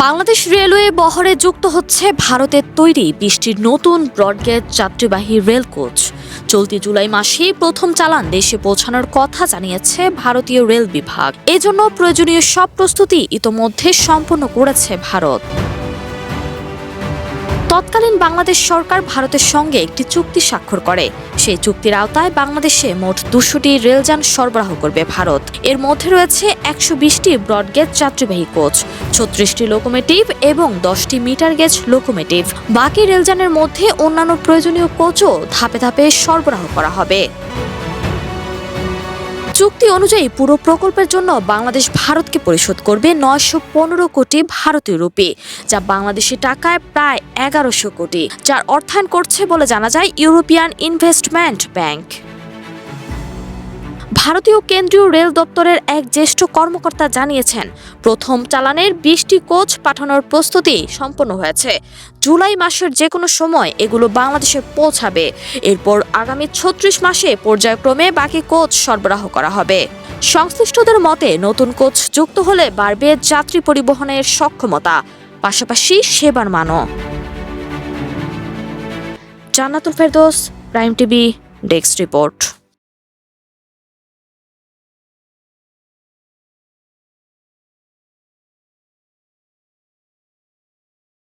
Bangladesh railway বহরে যুক্ত হচ্ছে ভারতের তৈরি ২০টির নতুন ব্রডগেজ যাত্রীবাহী রেল কোচ। চলতি জুলাই মাসেই প্রথম চালান দেশে পৌঁছানোর কথা জানিয়েছে ভারতীয় রেল বিভাগ। এজন্য প্রয়োজনীয় সব প্রস্তুতি ইতোমধ্যে সম্পন্ন করেছে ভারত। তৎকালীন বাংলাদেশ সরকার ভারতের সঙ্গে একটি চুক্তি স্বাক্ষর করে। সেই চুক্তির আওতায় বাংলাদেশে মোট ২০০টি রেলযান সরবরাহ করবে ভারত। এর মধ্যে রয়েছে ১২০টি ব্রডগেজ যাত্রীবাহী কোচ, ৩৬টি লোকোমোটিভ এবং ১০টি মিটার গেজ লোকোমোটিভ। বাকি রেলযানের মধ্যে অন্যান্য প্রয়োজনীয় কোচও ধাপে ধাপে সরবরাহ করা হবে। চুক্তি অনুযায়ী পুরো প্রকল্পের জন্য বাংলাদেশ ভারতকে পরিশোধ করবে ৯১৫ কোটি ভারতীয় রুপি, যা বাংলাদেশি টাকায় প্রায় ১১০০ কোটি, যার অর্থায়ন করছে বলে জানা যায় ইউরোপিয়ান ইনভেস্টমেন্ট ব্যাংক। ভারতীয় কেন্দ্রীয় রেল দপ্তরের এক জ্যেষ্ঠ কর্মকর্তা জানিয়েছেন, প্রথম চালানের ২০টি কোচ পাঠানোর প্রস্তুতি সম্পন্ন হয়েছে। জুলাই মাসের যে কোনো সময় এগুলো বাংলাদেশে পৌঁছাবে। এরপর আগামী ৩৬ মাসে পর্যায়ক্রমে বাকি কোচ সরবরাহ করা হবে। সংশ্লিষ্টদের মতে, নতুন কোচ যুক্ত হলে বাড়বে যাত্রী পরিবহনের সক্ষমতা, পাশাপাশি সেবার মানও। Jannatul Ferdous, Prime TV, desk report.